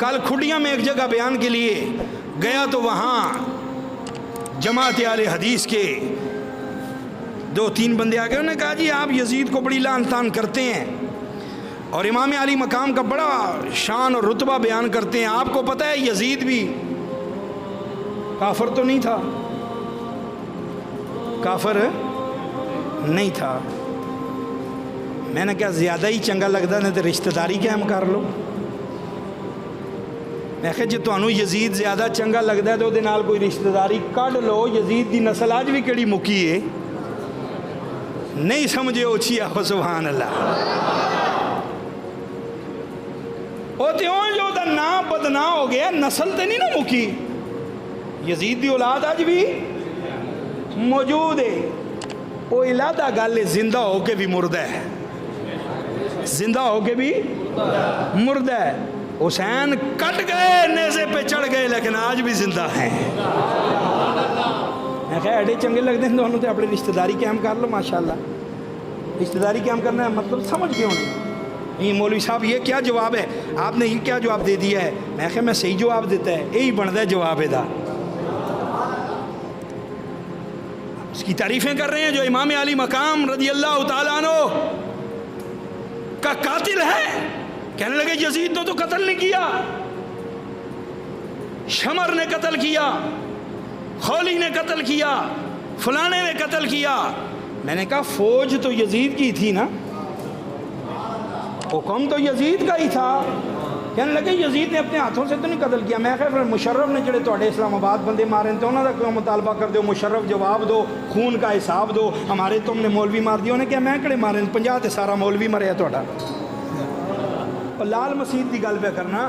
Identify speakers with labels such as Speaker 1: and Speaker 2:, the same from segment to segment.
Speaker 1: कल खुडिया में एक जगह बयान के लिए गया तो वहाँ जमात आले हदीस के 2-3 बंदे आ गए। उन्होंने कहा जी आप यजीद को बड़ी लान तान करते हैं और इमाम अली मकाम का बड़ा शान और रुतबा बयान करते हैं, आपको पता है यजीद भी काफर तो नहीं था, काफर नहीं था। मैंने क्या ज़्यादा ही चंगा लगता नहीं तो रिश्तेदारी कायम कर लो। मैं क्या जो तुहानू यजीद ज़्यादा चंगा लगता है तो उहदे नाल कोई रिश्तेदारी कढ़ लो। यजीद की नस्ल अज भी किहड़ी मुकी है, नहीं समझे ओछी आहो सुभान अल्लाह। वो तो नाम बदना हो गया, नस्ल तो नहीं ना मुकी। यजीद की औलाद अज भी मौजूद है। वो इलादा गल है, जिंदा होके भी मुर्दा है, जिंदा होके भी मुर्दा है। हुसैन कट गए, नेज़े पे चढ़ गए, लेकिन आज भी जिंदा हैं। मैं क्या एडे चंगे लगते हैं दोनों, तो अपनी रिश्तेदारी कायम कर लो। माशाल्लाह रिश्तेदारी कायम करना है मतलब समझ गए होने। मौलवी साहब ये क्या जवाब है, आपने ये क्या जवाब दे दिया है। मैं क्या मैं सही जवाब देता है, यही बनता है जवाब एदा। उसकी तारीफें कर रहे हैं जो इमाम अली मकाम रज़ी अल्लाह तआला अन्हु का कातिल है। कहने लगे यजीद ने तो कत्ल नहीं किया, शमर ने कत्ल किया, खौली ने कत्ल किया, फलाने ने कत्ल किया। मैंने कहा फौज तो यजीद की थी ना, हुक्म तो यजीद का ही था। कहने लगे यजीद ने अपने हाथों से तो नहीं कत्ल किया। मैं क्या फिर मुशर्रफ ने जोड़े थोड़े इस्लामाबाद बंदे मारे तो उन्होंने क्यों मुतालबा कर दो, मुशर्रफ जवाब दो, खून का हिसाब दो। हमारे तुमने मौलवी मार दिया। उन्हें क्या मैं कड़े मारे 50 ते सारा मौलवी मरे थोड़ा। और लाल मसीद की गल पे करना,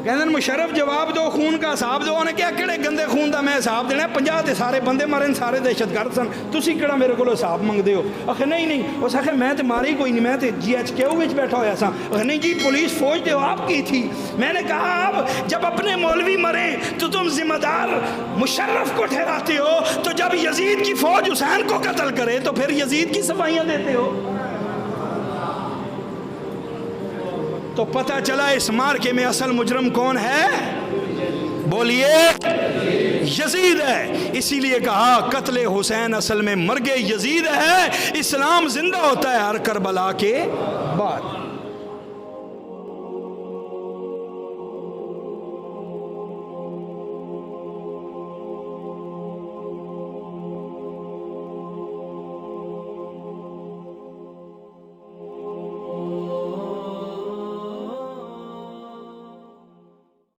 Speaker 1: कहते मुशर्रफ जवाब दो, खून का हिसाब दो। उन्हें क्या किहड़े गंदे खून का मैं हिसाब देना, 50 ते सारे बंदे मारे, सारे दहशतगर्द सन, तुसी किहड़ा मेरे को हिसाब मंगते हो। आखिर नहीं नहीं, उस आखिर मैं तो मारी कोई नहीं, मैं तो GHQ में बैठा होया सा। आखिर नहीं जी पुलिस फौज तो आपकी थी। मैंने कहा आप जब अपने मौलवी मरे तो तुम जिम्मेदार मुशर्रफ को ठहराते हो, तो जब यजीद की फौज हुसैन को कत्ल करे तो फिर यजीद की सफाइयाँ देते हो। तो पता चला इस मार्के में असल मुजरम कौन है, बोलिए यजीद है। इसीलिए कहा कत्ले हुसैन असल में मर्गे यजीद है। इस्लाम जिंदा होता है हर करबला के बाद।